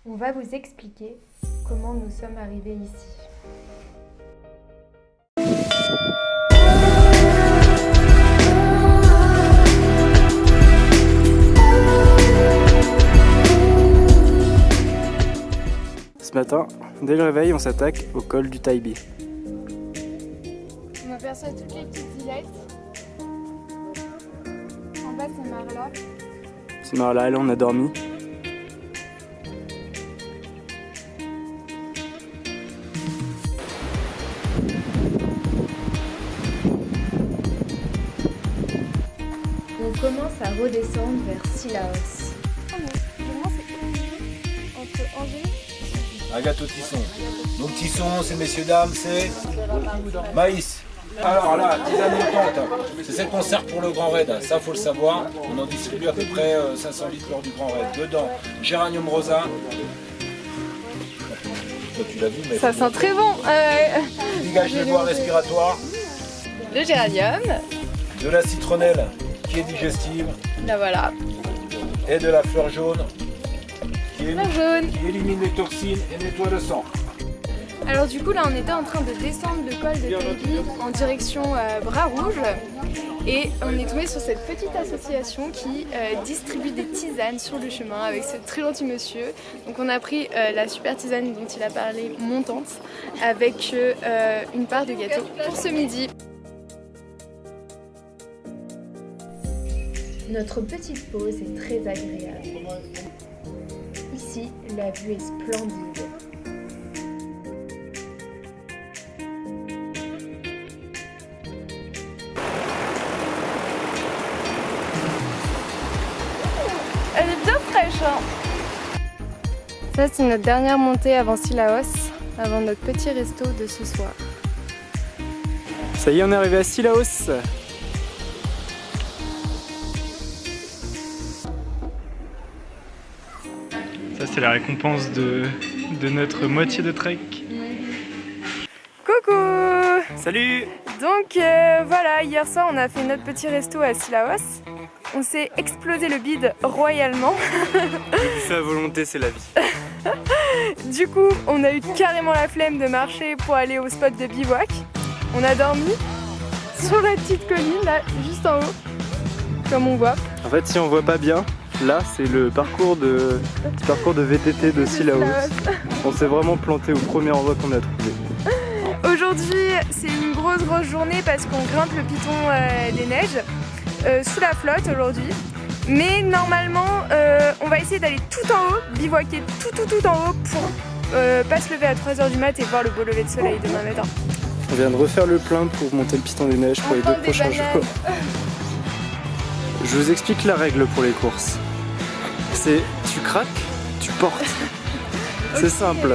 On va vous expliquer comment nous sommes arrivés ici. Ce matin, dès le réveil, on s'attaque au col du Taïbi. On aperçoit toutes les petites îlettes. En bas, c'est Marla. C'est Marla, là on a dormi. On commence à redescendre vers Sillaos. Entre Angers et Agato Tisson. Donc Tisson, c'est messieurs dames, c'est maïs. Alors là, tisane montante, c'est celle qu'on sert pour le Grand Raid, ça faut le savoir. On en distribue à peu près 500 litres lors du Grand Raid. Dedans, géranium rosa. Toi, tu l'as vu, mais ça sent très bon. dégage les voies respiratoires. Le géranium. De la citronnelle qui est digestive. Là voilà. Et de la fleur jaune qui jaune. élimine les toxines et nettoie le sang. Alors du coup là on était en train de descendre le col de Taïbi en direction Bras Rouge et on est tombé sur cette petite association qui distribue des tisanes sur le chemin avec ce très gentil monsieur. Donc on a pris la super tisane dont il a parlé montante avec une part de gâteau pour ce midi. Notre petite pause est très agréable. Ici, la vue est splendide. Elle est bien fraîche, hein. Ça, c'est notre dernière montée avant Sillaos, avant notre petit resto de ce soir. Ça y est, on est arrivé à Sillaos. Ça, c'est la récompense de notre moitié de trek. Coucou! Salut! Donc voilà, hier soir on a fait notre petit resto à Sillaos. On s'est explosé le bide royalement. Le buffet à volonté, c'est la vie. Du coup, on a eu carrément la flemme de marcher pour aller au spot de bivouac. On a dormi sur la petite colline là, juste en haut, comme on voit. En fait, si on voit pas bien, là c'est le parcours de VTT de Sillaos. On s'est vraiment planté au premier endroit qu'on a trouvé. Aujourd'hui, c'est une grosse journée parce qu'on grimpe le piton des neiges sous la flotte aujourd'hui. Mais normalement, on va essayer d'aller tout en haut, bivouaquer tout en haut pour pas se lever à 3 h du mat et voir le beau lever de soleil demain matin. On vient de refaire le plein pour monter le piton des neiges pour les 2 prochains jours. Je vous explique la règle pour les courses. C'est tu craques, tu portes. C'est simple.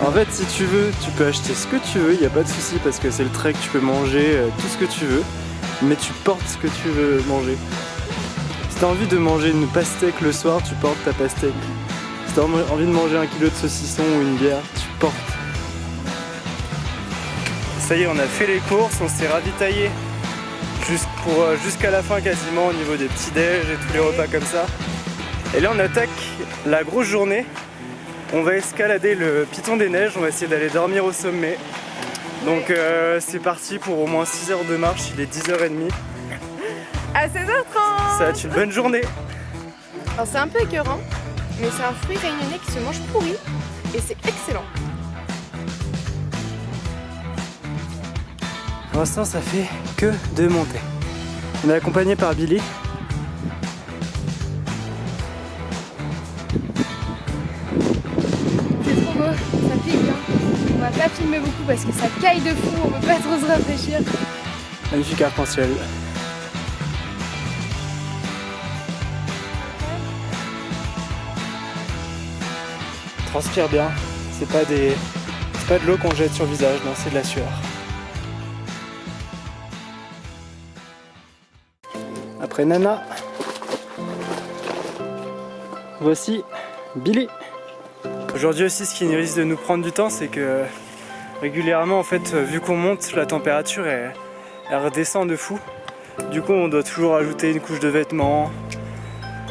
En fait, si tu veux, tu peux acheter ce que tu veux, il n'y a pas de souci parce que c'est le trek, tu peux manger tout ce que tu veux, mais tu portes ce que tu veux manger. Si tu as envie de manger une pastèque le soir, tu portes ta pastèque. Si tu as envie de manger 1 kilo de saucisson ou une bière, tu portes. Ça y est, on a fait les courses, on s'est ravitaillé jusqu'à la fin quasiment au niveau des petits déj et tous les repas comme ça. Et là on attaque la grosse journée. On va escalader le piton des neiges, on va essayer d'aller dormir au sommet. Donc c'est parti pour au moins 6 heures de marche, il est 10h30. À 16h30. Ça va être une bonne journée. Alors c'est un peu écœurant, mais c'est un fruit réunionnais qui se mange pourri et c'est excellent. Pour l'instant ça fait que de monter. On est accompagné par Billy. C'est trop beau, ça pique bien. On va pas filmer beaucoup parce que ça caille de fou, on peut pas trop se rafraîchir. Magnifique arc-en-ciel. Transpire bien, c'est pas de l'eau qu'on jette sur le visage, non, c'est de la sueur. Après Nana, voici Billy. Aujourd'hui aussi, ce qui risque de nous prendre du temps, c'est que régulièrement, en fait, vu qu'on monte, la température elle redescend de fou. Du coup, on doit toujours ajouter une couche de vêtements,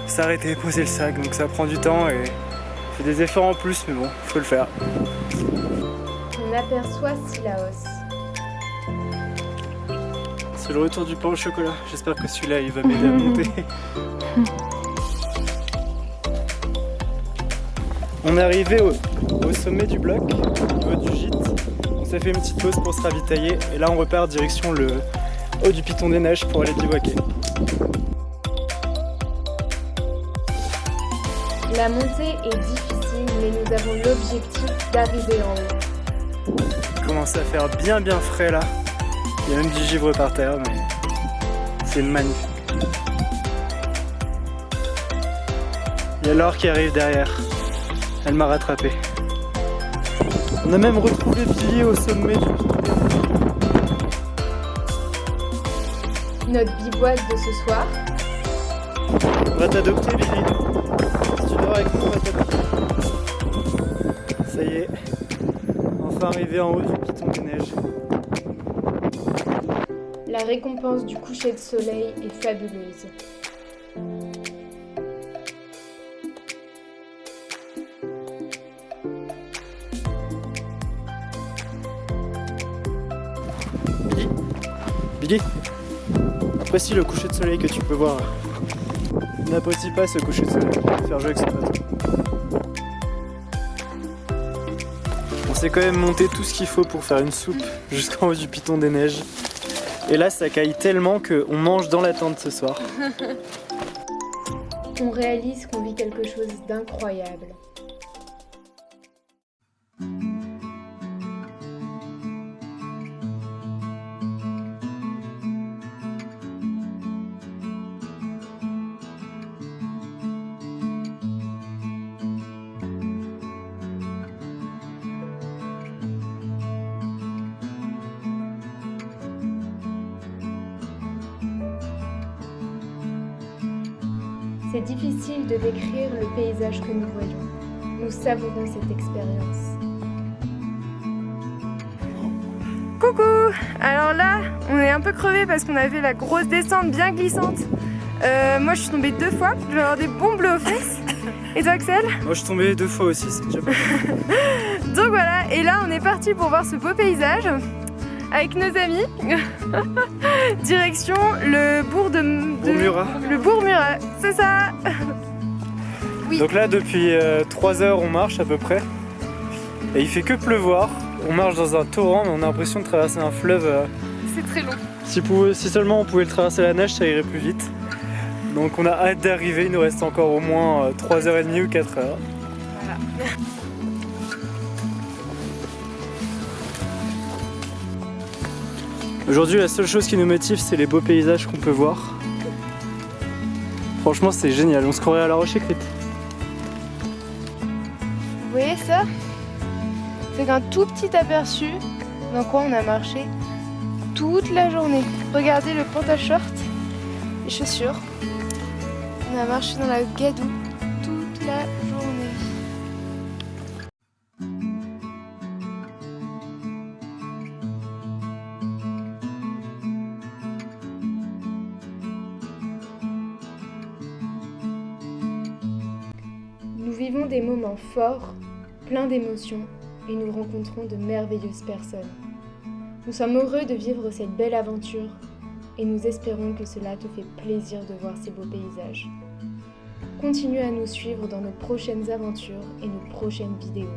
s'arrêter, poser le sac, donc ça prend du temps et Fais des efforts en plus, mais bon, faut le faire. On aperçoit Sillaos. C'est le retour du pain au chocolat. J'espère que celui-là, il va m'aider à monter. On est arrivé au sommet du bloc, au niveau du gîte. On s'est fait une petite pause pour se ravitailler. Et là, on repart direction le haut du Piton des Neiges pour aller bivouaquer. La montée est difficile, mais nous avons l'objectif d'arriver en haut. Il commence à faire bien frais là. Il y a même du givre par terre, mais c'est magnifique. Il y a Laure qui arrive derrière. Elle m'a rattrapé. On a même retrouvé Billy au sommet du Piton. Notre bivouac de ce soir. On va t'adopter, Billy. Si tu dors avec nous, on va t'adopter. Ça y est. Enfin arrivé en haut du Piton des Neiges. La récompense du coucher de soleil est fabuleuse. Billy, apprécie le coucher de soleil que tu peux voir. N'apprécie pas ce coucher de soleil. Faire jouer avec son bateau. On s'est quand même monté tout ce qu'il faut pour faire une soupe jusqu'en haut du Piton des Neiges. Et là, ça caille tellement qu'on mange dans la tente ce soir. On réalise qu'on vit quelque chose d'incroyable. C'est difficile de décrire le paysage que nous voyons. Nous savourons cette expérience. Coucou! Alors là, on est un peu crevés parce qu'on a fait la grosse descente bien glissante. Moi, je suis tombée 2 fois. Je vais avoir des bons bleus aux fesses. Et toi, Axel? Moi, je suis tombé 2 fois aussi, c'est déjà pas mal. Donc voilà, et là, on est parti pour voir ce beau paysage avec nos amis. Direction le bourg de Bourg-Murat. Le Bourg-Murat, c'est ça. Oui. Donc là, depuis 3 heures, on marche à peu près. Et il fait que pleuvoir. On marche dans un torrent, mais on a l'impression de traverser un fleuve. C'est très long. Si seulement on pouvait le traverser à la neige, ça irait plus vite. Donc on a hâte d'arriver, il nous reste encore au moins 3h30 ou 4h. Voilà. Aujourd'hui, la seule chose qui nous motive, c'est les beaux paysages qu'on peut voir. Franchement, c'est génial, on se croirait à La Roche-Écrite. Vous voyez ça? C'est qu'un tout petit aperçu dans quoi on a marché toute la journée. Regardez le pantalon-short, les chaussures. On a marché dans la gadoue toute la journée. Nous vivons des moments forts, pleins d'émotions, et nous rencontrons de merveilleuses personnes. Nous sommes heureux de vivre cette belle aventure et nous espérons que cela te fait plaisir de voir ces beaux paysages. Continue à nous suivre dans nos prochaines aventures et nos prochaines vidéos.